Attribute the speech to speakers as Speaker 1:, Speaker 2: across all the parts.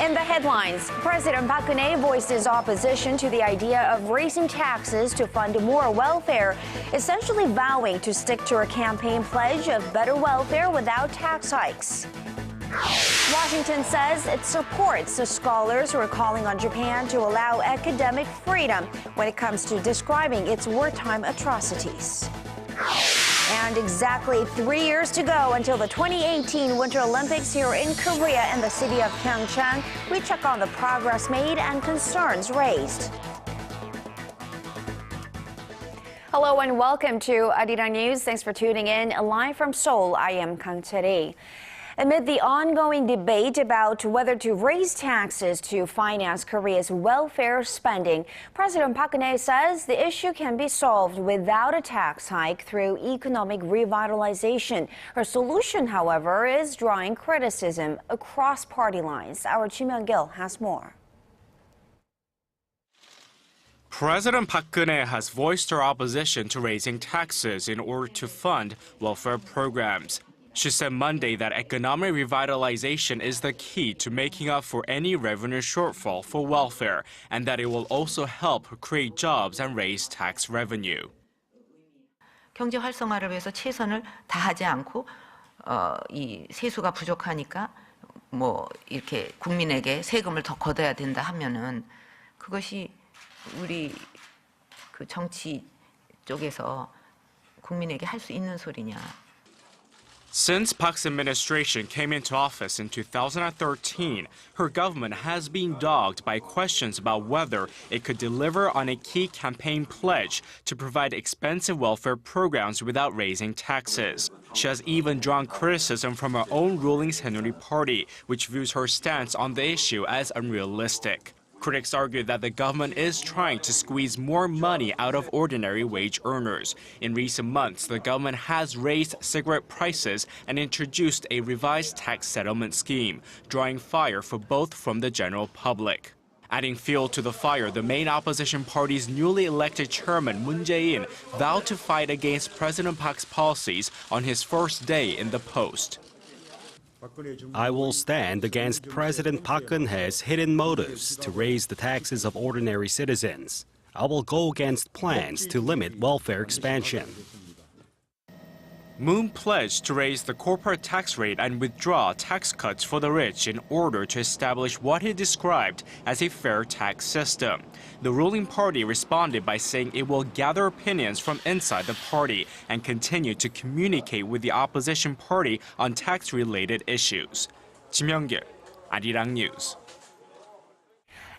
Speaker 1: In the headlines, President Park Geun-hye voiced his opposition to the idea of raising taxes to fund more welfare, essentially vowing to stick to her campaign pledge of better welfare without tax hikes. Washington says it supports the scholars who are calling on Japan to allow academic freedom when it comes to describing its wartime atrocities. And exactly 3 years to go until the 2018 Winter Olympics here in Korea in the city of Pyeongchang. We check on the progress made and concerns raised. Hello and welcome to ARIRANG News. Thanks for tuning in. Live from Seoul, I am Kang Chae-ri. Amid the ongoing debate about whether to raise taxes to finance Korea's welfare spending, President Park Geun-hye says the issue can be solved without a tax hike through economic revitalization. Her solution, however, is drawing criticism across party lines. Our Kim Hyun-gil has more.
Speaker 2: President Park Geun-hye has voiced her opposition to raising taxes in order to fund welfare programs. She said Monday that economic revitalization is the key to making up for any revenue shortfall for welfare, and that it will also help create jobs and raise tax revenue.
Speaker 3: 경제 활성화를 위해서 최선을 다하지 않고 이 세수가 부족하니까 뭐 이렇게 국민에게 세금을 더 걷어야 된다 하면은 그것이 우리 그 정치 쪽에서 국민에게 할 수 있는 소리냐?
Speaker 2: Since Park's administration came into office in 2013, her government has been dogged by questions about whether it could deliver on a key campaign pledge to provide expensive welfare programs without raising taxes. She has even drawn criticism from her own ruling Saenuri party, which views her stance on the issue as unrealistic. Critics argue that the government is trying to squeeze more money out of ordinary wage earners. In recent months, the government has raised cigarette prices and introduced a revised tax settlement scheme, drawing fire for both from the general public. Adding fuel to the fire, the main opposition party's newly elected chairman, Moon Jae-in, vowed to fight against President Park's policies on his first day in the post.
Speaker 4: I will stand against President Park Geun-hye's hidden motives to raise the taxes of ordinary citizens. I will go against plans to limit welfare expansion.
Speaker 2: Moon pledged to raise the corporate tax rate and withdraw tax cuts for the rich in order to establish what he described as a fair tax system. The ruling party responded by saying it will gather opinions from inside the party and continue to communicate with the opposition party on tax-related issues. Kim Hyun-gil, ARIRANG News.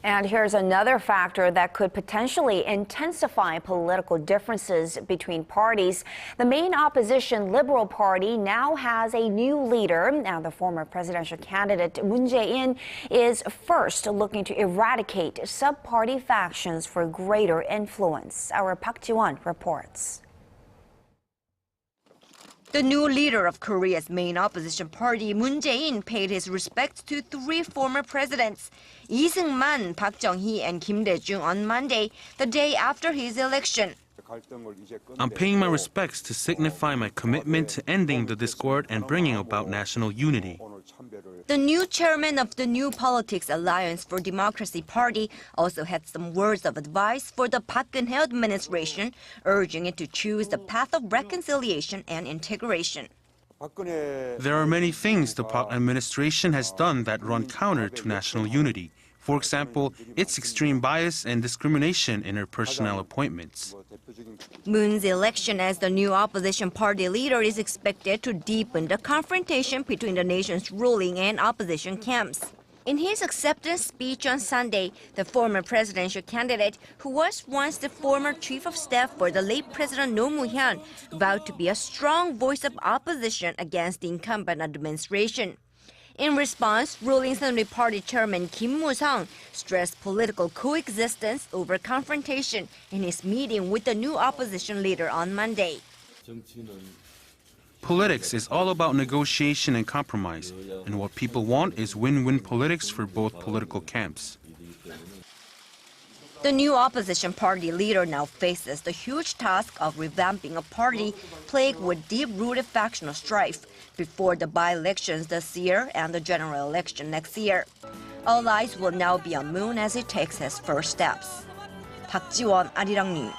Speaker 1: And here's another factor that could potentially intensify political differences between parties. The main opposition Liberal Party now has a new leader. Now, the former presidential candidate Moon Jae-in is first looking to eradicate sub-party factions for greater influence. Our Park Ji-won reports.
Speaker 5: The new leader of Korea's main opposition party, Moon Jae-in, paid his respects to three former presidents, Lee Seung-man, Park Geun-hye, and Kim Dae-jung on Monday, the day after his election.
Speaker 6: I'm paying my respects to signify my commitment to ending the discord and bringing about national unity.
Speaker 5: The new chairman of the New Politics Alliance for Democracy Party also had some words of advice for the Park Geun-hye administration, urging it to choose the path of reconciliation and integration.
Speaker 6: There are many things the Park administration has done that run counter to national unity. For example, its extreme bias and discrimination in her personnel appointments.
Speaker 5: Moon's election as the new opposition party leader is expected to deepen the confrontation between the nation's ruling and opposition camps. In his acceptance speech on Sunday, the former presidential candidate, who was once the former chief of staff for the late President Roh Moo-hyun, vowed to be a strong voice of opposition against the incumbent administration. In response, ruling Saenuri Party Chairman Kim Moo-sung stressed political coexistence over confrontation in his meeting with the new opposition leader on Monday.
Speaker 6: Politics is all about negotiation and compromise, and what people want is win-win politics for both political camps.
Speaker 5: The new opposition party leader now faces the huge task of revamping a party plagued with deep-rooted factional strife before the by-elections this year and the general election next year. All eyes will now be on Moon as it takes its first steps. Park Ji-won, ARIRANG News.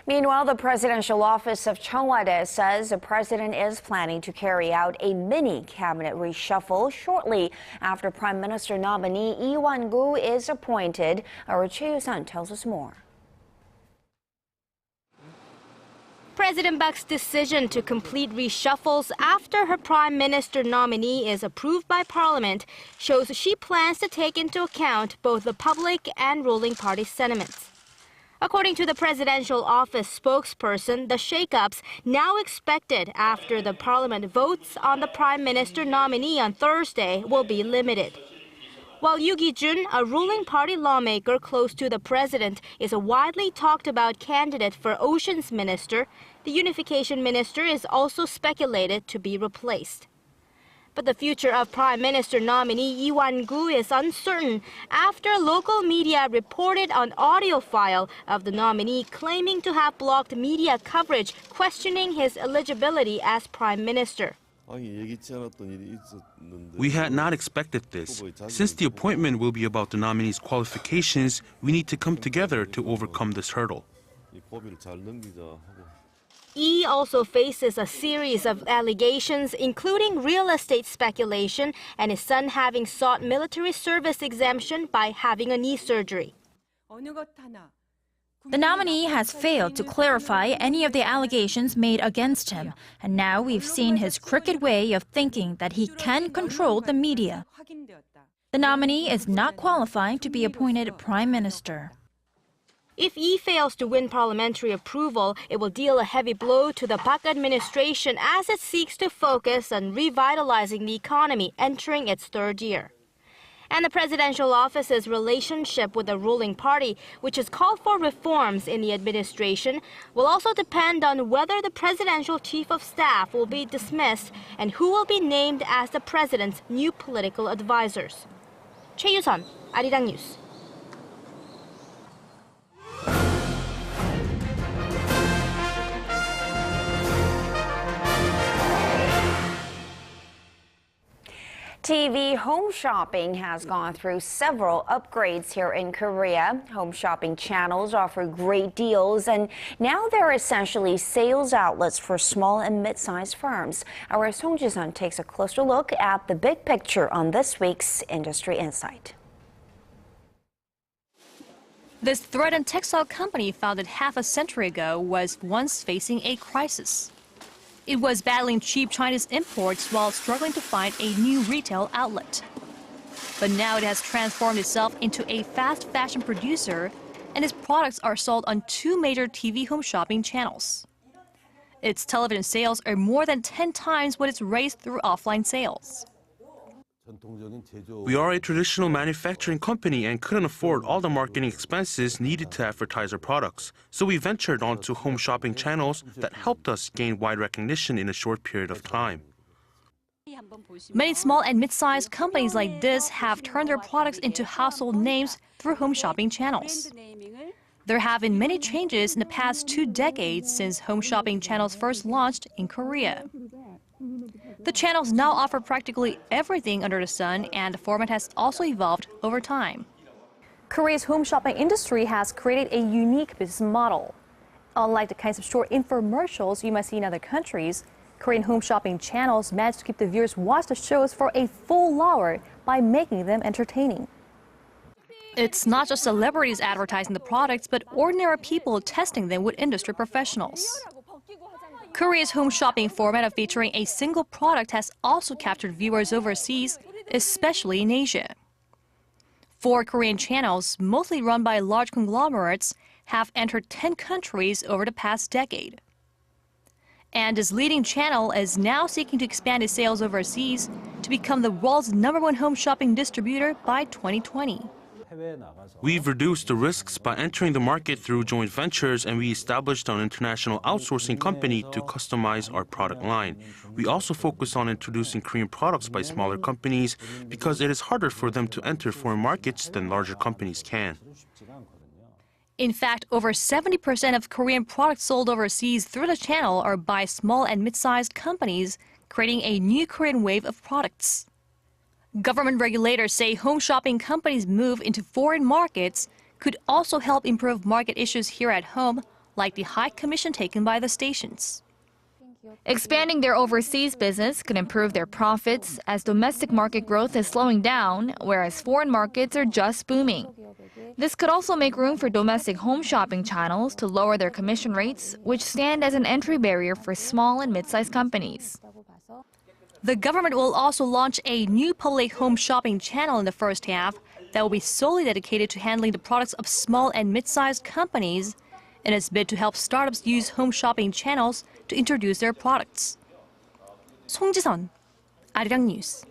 Speaker 1: Meanwhile, the presidential office of Cheongwade says the president is planning to carry out a mini cabinet reshuffle shortly after Prime Minister nominee Lee Wan-gu is appointed. Our Choi Yoo-sun tells us more.
Speaker 7: President Park's decision to complete reshuffles after her prime minister nominee is approved by parliament shows she plans to take into account both the public and ruling party sentiments. According to the presidential office spokesperson, the shakeups now expected after the parliament votes on the prime minister nominee on Thursday will be limited. While Yoo Gi-jun, a ruling party lawmaker close to the president, is a widely talked about candidate for Oceans Minister, the Unification Minister is also speculated to be replaced. But the future of Prime Minister nominee Lee Wan-gu is uncertain after local media reported an audio file of the nominee claiming to have blocked media coverage questioning his eligibility as Prime Minister.
Speaker 6: We had not expected this. Since the appointment will be about the nominee's qualifications, we need to come together to overcome this hurdle.
Speaker 7: Lee also faces a series of allegations, including real estate speculation and his son having sought military service exemption by having a knee surgery.
Speaker 8: The nominee has failed to clarify any of the allegations made against him, and now we've seen his crooked way of thinking that he can control the media. The nominee is not qualified to be appointed Prime Minister.
Speaker 7: If Lee fails to win parliamentary approval, it will deal a heavy blow to the Park administration as it seeks to focus on revitalizing the economy entering its third year. And the presidential office's relationship with the ruling party, which has called for reforms in the administration, will also depend on whether the presidential chief of staff will be dismissed and who will be named as the president's new political advisors. Choi Yoo-sun, ARIRANG News.
Speaker 1: TV home shopping has gone through several upgrades here in Korea. Home shopping channels offer great deals, and now they're essentially sales outlets for small and mid-sized firms. Our Song Ji-sun takes a closer look at the big picture on this week's Industry Insight.
Speaker 9: This thread-and textile company founded half a century ago was once facing a crisis. It was battling cheap Chinese imports while struggling to find a new retail outlet. But now it has transformed itself into a fast fashion producer, and its products are sold on 2 major TV home shopping channels. Its television sales are more than 10 times what it's raised through offline sales.
Speaker 6: We are a traditional manufacturing company and couldn't afford all the marketing expenses needed to advertise our products. So we ventured onto home shopping channels that helped us gain wide recognition in a short period of time.
Speaker 9: Many small and mid-sized companies like this have turned their products into household names through home shopping channels. There have been many changes in the past 2 decades since home shopping channels first launched in Korea. The channels now offer practically everything under the sun, and the format has also evolved over time.
Speaker 10: Korea's home shopping industry has created a unique business model. Unlike the kinds of short infomercials you might see in other countries, Korean home shopping channels manage to keep the viewers watch the shows for a full hour by making them entertaining.
Speaker 9: It's not just celebrities advertising the products, but ordinary people testing them with industry professionals. Korea's home shopping format of featuring a single product has also captured viewers overseas, especially in Asia. 4 Korean channels, mostly run by large conglomerates, have entered 10 countries over the past decade. And this leading channel is now seeking to expand its sales overseas to become the world's #1 home shopping distributor by 2020.
Speaker 6: We've reduced the risks by entering the market through joint ventures, and we established an international outsourcing company to customize our product line. We also focus on introducing Korean products by smaller companies because it is harder for them to enter foreign markets than larger companies can.
Speaker 9: In fact, over 70% of Korean products sold overseas through the channel are by small and mid-sized companies, creating a new Korean wave of products. Government regulators say home shopping companies' move into foreign markets could also help improve market issues here at home, like the high commission taken by the stations.
Speaker 8: Expanding their overseas business could improve their profits as domestic market growth is slowing down, whereas foreign markets are just booming. This could also make room for domestic home shopping channels to lower their commission rates, which stand as an entry barrier for small and mid-sized companies.
Speaker 9: The government will also launch a new public home shopping channel in the first half that will be solely dedicated to handling the products of small and mid-sized companies in its bid to help startups use home shopping channels to introduce their products. 송지선, 아리랑 뉴스.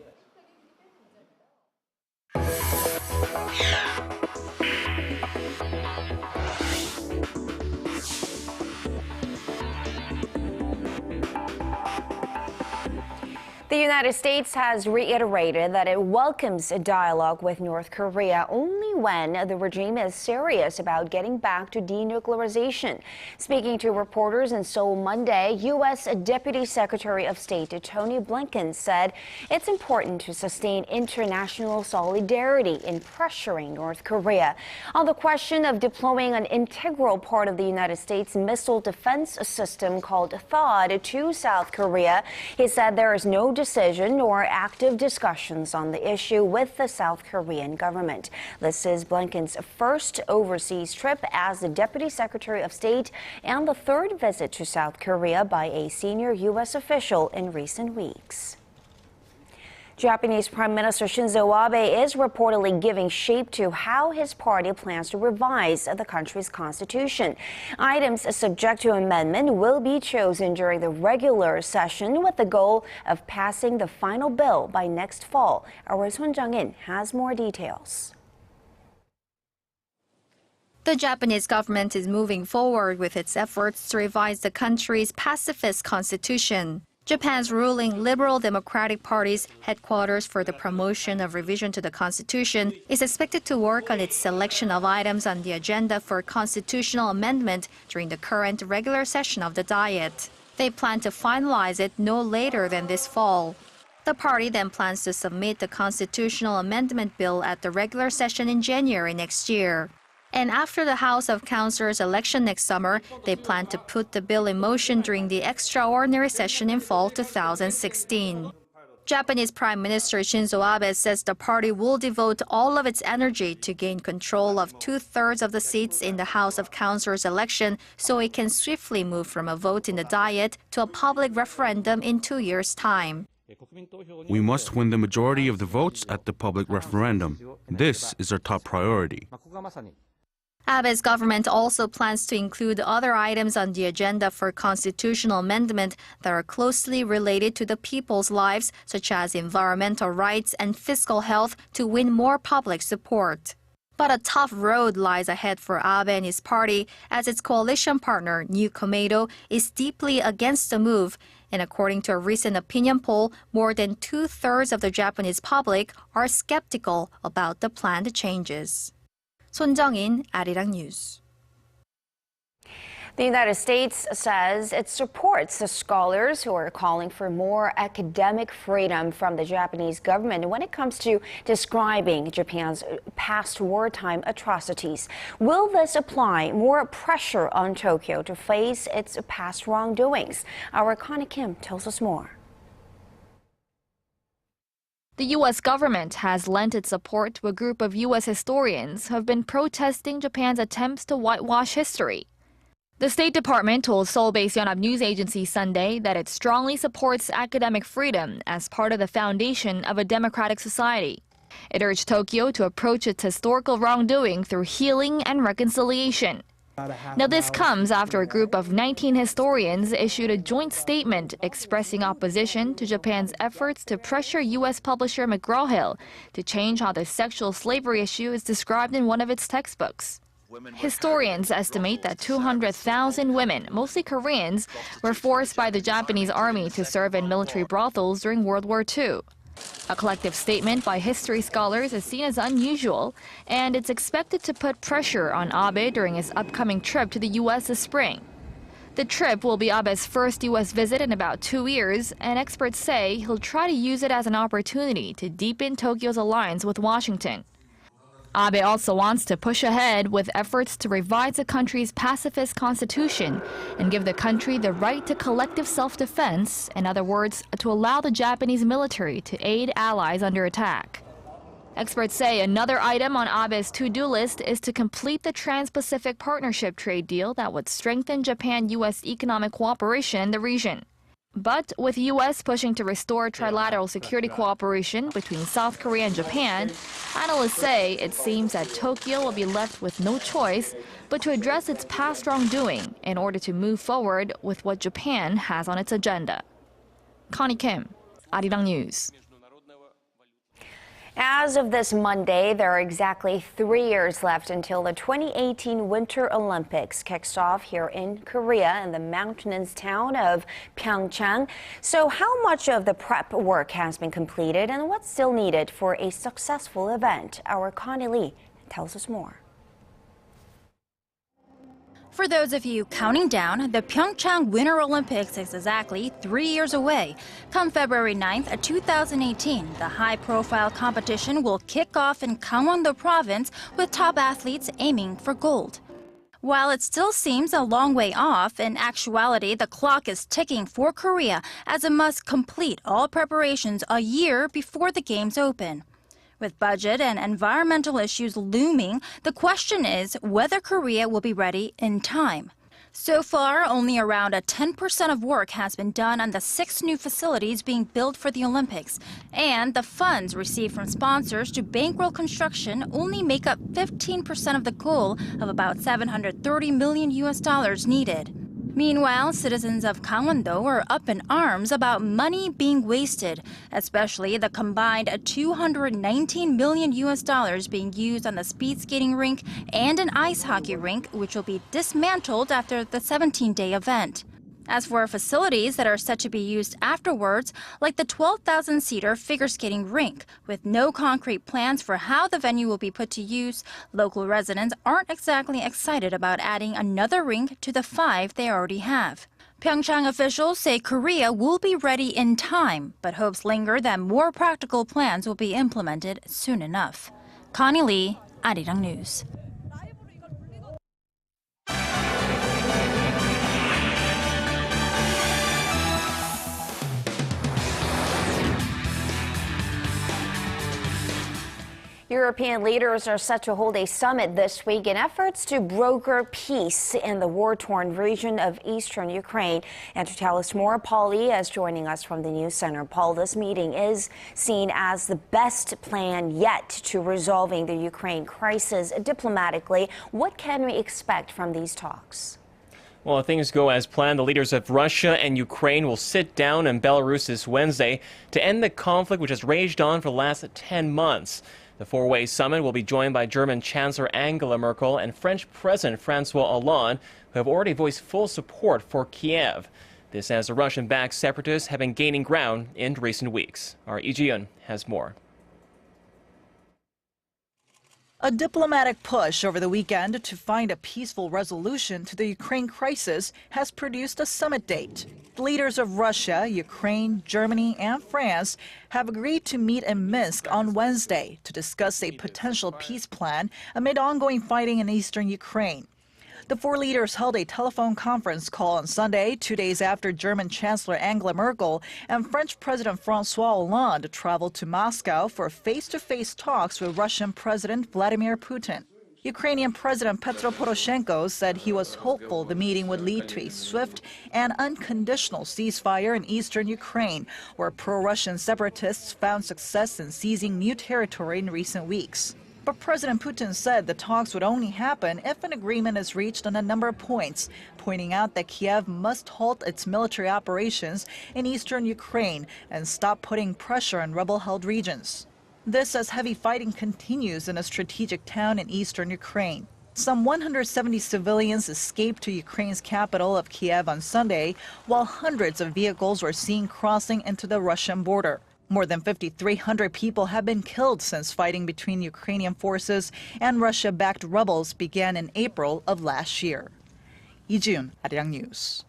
Speaker 1: The United States has reiterated that it welcomes a dialogue with North Korea only when the regime is serious about getting back to denuclearization. Speaking to reporters in Seoul Monday, U.S. Deputy Secretary of State Tony Blinken said it's important to sustain international solidarity in pressuring North Korea. On the question of deploying an integral part of the United States missile defense system called THAAD to South Korea, he said there is no decision or active discussions on the issue with the South Korean government. This is Blinken's first overseas trip as the Deputy Secretary of State and the third visit to South Korea by a senior U.S. official in recent weeks. Japanese Prime Minister Shinzo Abe is reportedly giving shape to how his party plans to revise the country's constitution. Items subject to amendment will be chosen during the regular session with the goal of passing the final bill by next fall. Our Son Jang-in has more details.
Speaker 11: The Japanese government is moving forward with its efforts to revise the country's pacifist constitution. Japan's ruling Liberal Democratic Party's headquarters for the promotion of revision to the Constitution is expected to work on its selection of items on the agenda for constitutional amendment during the current regular session of the Diet. They plan to finalize it no later than this fall. The party then plans to submit the constitutional amendment bill at the regular session in January next year. And after the House of Councillors election next summer, they plan to put the bill in motion during the extraordinary session in fall 2016. Japanese Prime Minister Shinzo Abe says the party will devote all of its energy to gain control of 2/3 of the seats in the House of Councillors election so it can swiftly move from a vote in the Diet to a public referendum in 2 years' time.
Speaker 6: We must win the majority of the votes at the public referendum. This is our top priority.
Speaker 11: Abe's government also plans to include other items on the agenda for constitutional amendment that are closely related to the people's lives, such as environmental rights and fiscal health, to win more public support. But a tough road lies ahead for Abe and his party, as its coalition partner, New Komeito, is deeply against the move. And according to a recent opinion poll, more than 2/3 of the Japanese public are skeptical about the planned changes. Son Jang-in, ARIRANG News.
Speaker 1: The United States says it supports the scholars who are calling for more academic freedom from the Japanese government when it comes to describing Japan's past wartime atrocities. Will this apply more pressure on Tokyo to face its past wrongdoings? Our Connie Kim tells us more.
Speaker 8: The U.S. government has lent its support to a group of U.S. historians who have been protesting Japan's attempts to whitewash history. The State Department told Seoul-based Yonhap News Agency Sunday that it strongly supports academic freedom as part of the foundation of a democratic society. It urged Tokyo to approach its historical wrongdoing through healing and reconciliation. Now, this comes after a group of 19 historians issued a joint statement expressing opposition to Japan's efforts to pressure U.S. publisher McGraw-Hill to change how the sexual slavery issue is described in one of its textbooks. Historians estimate that 200,000 women, mostly Koreans, were forced by the Japanese army to serve in military brothels during World War II. A collective statement by history scholars is seen as unusual, and it's expected to put pressure on Abe during his upcoming trip to the U.S. this spring.
Speaker 12: The trip will be Abe's first U.S. visit in about 2 years, and experts say he'll try to use it as an opportunity to deepen Tokyo's alliance with Washington. Abe also wants to push ahead with efforts to revise the country's pacifist constitution and give the country the right to collective self-defense, in other words, to allow the Japanese military to aid allies under attack. Experts say another item on Abe's to-do list is to complete the Trans-Pacific Partnership trade deal that would strengthen Japan-U.S. economic cooperation in the region. But with U.S. pushing to restore trilateral security cooperation between South Korea and Japan, analysts say it seems that Tokyo will be left with no choice but to address its past wrongdoing in order to move forward with what Japan has on its agenda. Connie Kim, ARIRANG News.
Speaker 1: As of this Monday, there are exactly 3 years left until the 2018 Winter Olympics kicks off here in Korea in the mountainous town of Pyeongchang. So how much of the prep work has been completed and what's still needed for a successful event? Our Connie Lee tells us more.
Speaker 8: For those of you counting down, the Pyeongchang Winter Olympics is exactly 3 years away. Come February 9th, 2018, the high-profile competition will kick off in Gangwon-do province with top athletes aiming for gold. While it still seems a long way off, in actuality, the clock is ticking for Korea as it must complete all preparations a year before the Games open. With budget and environmental issues looming, the question is whether Korea will be ready in time. So far, only around 10% of work has been done on the 6 new facilities being built for the Olympics, and the funds received from sponsors to bankroll construction only make up 15% of the goal of about $730 million needed. Meanwhile, citizens of Gangwon-do are up in arms about money being wasted, especially the combined $219 million being used on the speed skating rink and an ice hockey rink, which will be dismantled after the 17-day event. As for facilities that are set to be used afterwards, like the 12,000-seater figure skating rink, with no concrete plans for how the venue will be put to use, local residents aren't exactly excited about adding another rink to the 5 they already have. Pyeongchang officials say Korea will be ready in time, but hopes linger that more practical plans will be implemented soon enough. Connie Lee, ARIRANG News.
Speaker 1: European leaders are set to hold a summit this week in efforts to broker peace in the war-torn region of eastern Ukraine. And to tell us more, Paul Lee is joining us from the News Center. Paul, this meeting is seen as the best plan yet to resolving the Ukraine crisis diplomatically. What can we expect from these talks?
Speaker 13: Well, if things go as planned, the leaders of Russia and Ukraine will sit down in Belarus this Wednesday to end the conflict which has raged on for the last 10 months. The four-way summit will be joined by German Chancellor Angela Merkel and French President Francois Hollande, who have already voiced full support for Kiev. This as the Russian-backed separatists have been gaining ground in recent weeks. Our Lee Ji-yeon has more.
Speaker 14: A diplomatic push over the weekend to find a peaceful resolution to the Ukraine crisis has produced a summit date. The leaders of Russia, Ukraine, Germany, and France have agreed to meet in Minsk on Wednesday to discuss a potential peace plan amid ongoing fighting in eastern Ukraine. The 4 leaders held a telephone conference call on Sunday, 2 days after German Chancellor Angela Merkel and French President Francois Hollande traveled to Moscow for face-to-face talks with Russian President Vladimir Putin. Ukrainian President Petro Poroshenko said he was hopeful the meeting would lead to a swift and unconditional ceasefire in eastern Ukraine, where pro-Russian separatists found success in seizing new territory in recent weeks. But President Putin said the talks would only happen if an agreement is reached on a number of points, pointing out that Kiev must halt its military operations in eastern Ukraine and stop putting pressure on rebel-held regions. This as heavy fighting continues in a strategic town in eastern Ukraine. Some 170 civilians escaped to Ukraine's capital of Kiev on Sunday, while hundreds of vehicles were seen crossing into the Russian border. More than 5,300 people have been killed since fighting between Ukrainian forces and Russia-backed rebels began in April of last year. Lee Ji-yeon, ARIRANG News.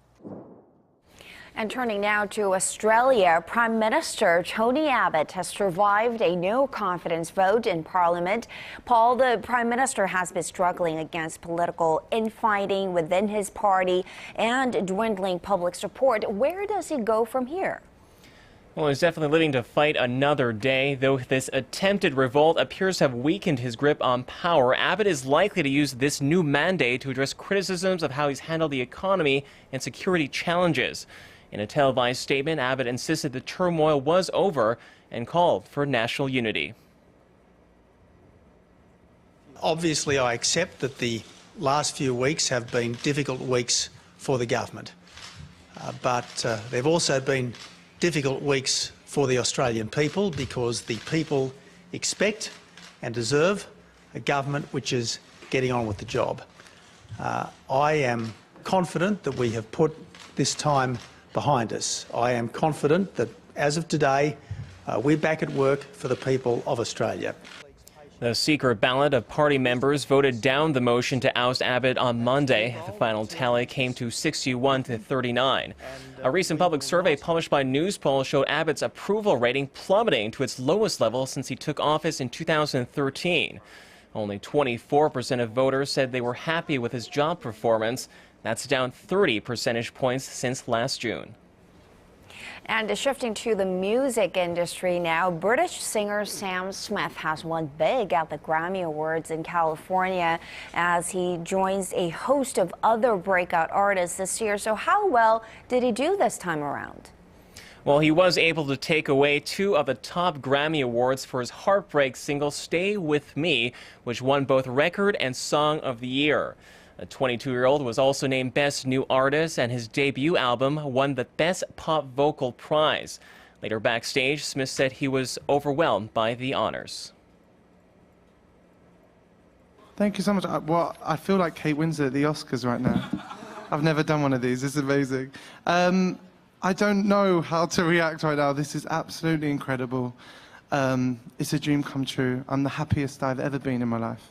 Speaker 1: And turning now to Australia, Prime Minister Tony Abbott has survived a no confidence vote in Parliament. Paul, the Prime Minister has been struggling against political infighting within his party and dwindling public support. Where does he go from here?
Speaker 13: Well, he's definitely living to fight another day. Though this attempted revolt appears to have weakened his grip on power, Abbott is likely to use this new mandate to address criticisms of how he's handled the economy and security challenges. In a televised statement, Abbott insisted the turmoil was over and called for national unity.
Speaker 15: Obviously, I accept that the last few weeks have been difficult weeks for the government, but they've also been difficult weeks for the Australian people because the people expect and deserve a government which is getting on with the job. I am confident that we have put this time behind us. I am confident that as of today, we're back at work for the people of Australia.
Speaker 13: The secret ballot of party members voted down the motion to oust Abbott on Monday. The final tally came to 61 to 39. A recent public survey published by Newspoll showed Abbott's approval rating plummeting to its lowest level since he took office in 2013. Only 24% of voters said they were happy with his job performance. That's down 30 percentage points since last June.
Speaker 1: And shifting to the music industry now, British singer Sam Smith has won big at the Grammy Awards in California as he joins a host of other breakout artists this year. So how well did he do this time around?
Speaker 13: Well, he was able to take away 2 of the top Grammy Awards for his heartbreak single Stay With Me, which won both Record and Song of the Year. The 22-year-old was also named Best New Artist, and his debut album won the Best Pop Vocal prize. Later backstage, Smith said he was overwhelmed by the honors.
Speaker 16: Thank you so much. Well, I feel like Kate Winslet at the Oscars right now. I've never done one of these. It's amazing. I don't know how to react right now. This is absolutely incredible. It's a dream come true. I'm the happiest I've ever been in my life.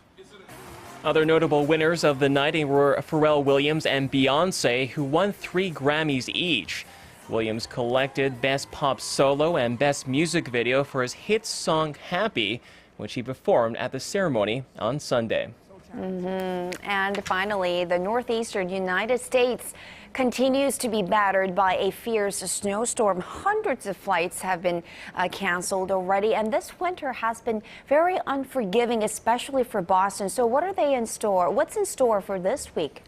Speaker 13: Other notable winners of the night were Pharrell Williams and Beyoncé, who won 3 Grammys each. Williams collected Best Pop Solo and Best Music Video for his hit song Happy, which he performed at the ceremony on Sunday.
Speaker 1: And finally, the northeastern United States continues to be battered by a fierce snowstorm. Hundreds of flights have been canceled already, and this winter has been very unforgiving, especially for Boston. So what are they in store? What's in store for this week?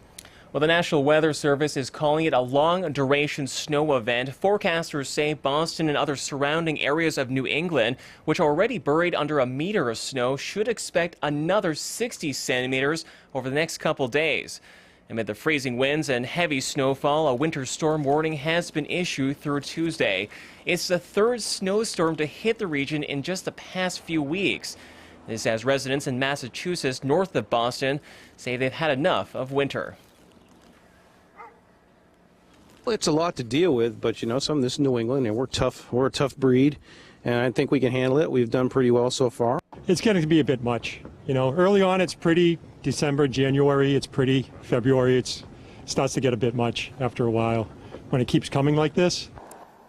Speaker 13: Well, the National Weather Service is calling it a long-duration snow event. Forecasters say Boston and other surrounding areas of New England, which are already buried under a meter of snow, should expect another 60 centimeters over the next couple days. Amid the freezing winds and heavy snowfall, a winter storm warning has been issued through Tuesday. It's the 3rd snowstorm to hit the region in just the past few weeks. This as residents in Massachusetts, north of Boston, say they've had enough of winter.
Speaker 17: Well, it's a lot to deal with, but you know, this is New England, and we're tough. We're a tough breed, and I think we can handle it. We've done pretty well so far.
Speaker 18: It's getting to be a bit much. You know, early on it's pretty. December, January, it's pretty. February, it starts to get a bit much after a while. When it keeps coming like this.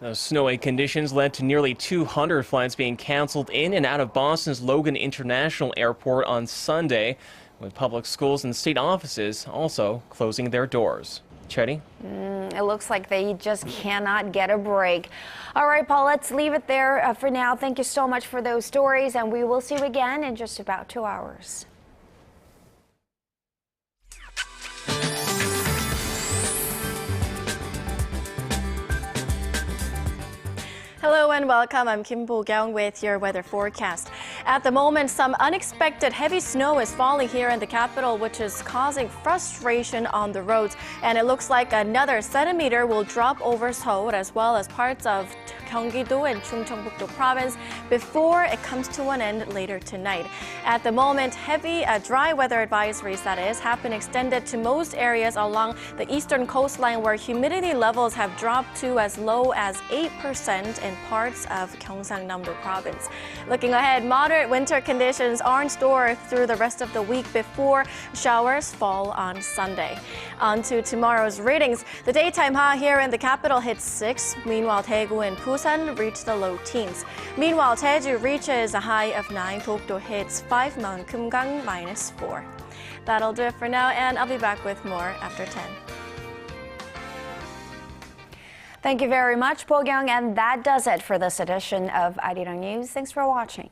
Speaker 13: Those snowy conditions led to nearly 200 flights being canceled in and out of Boston's Logan International Airport on Sunday, with public schools and state offices also closing their doors. Chetty?
Speaker 1: It looks like they just cannot get a break. All right, Paul, let's leave it there for now. Thank you so much for those stories, and we will see you again in just about 2 hours.
Speaker 19: Hello and welcome. I'm Kim Bo-kyung with your weather forecast. At the moment, some unexpected heavy snow is falling here in the capital, which is causing frustration on the roads. And it looks like another centimeter will drop over Seoul as well as parts of Gyeonggi-do and Chungcheongbuk-do province before it comes to an end later tonight. At the moment, heavy dry weather advisories, that is, have been extended to most areas along the eastern coastline where humidity levels have dropped to as low as 8% in parts of Gyeongsang-namdo province. Looking ahead, moderate winter conditions are in store through the rest of the week before showers fall on Sunday. On to tomorrow's readings. The daytime high here in the capital hits 6. Meanwhile, Daegu and Busan reach the low teens. Meanwhile, Jeju reaches a high of 9. Dokdo hits 5. Mount Kumgang -4. That'll do it for now, and I'll be back with more after 10.
Speaker 1: Thank you very much, Pyeongchang, and that does it for this edition of ARIRANG News. Thanks for watching.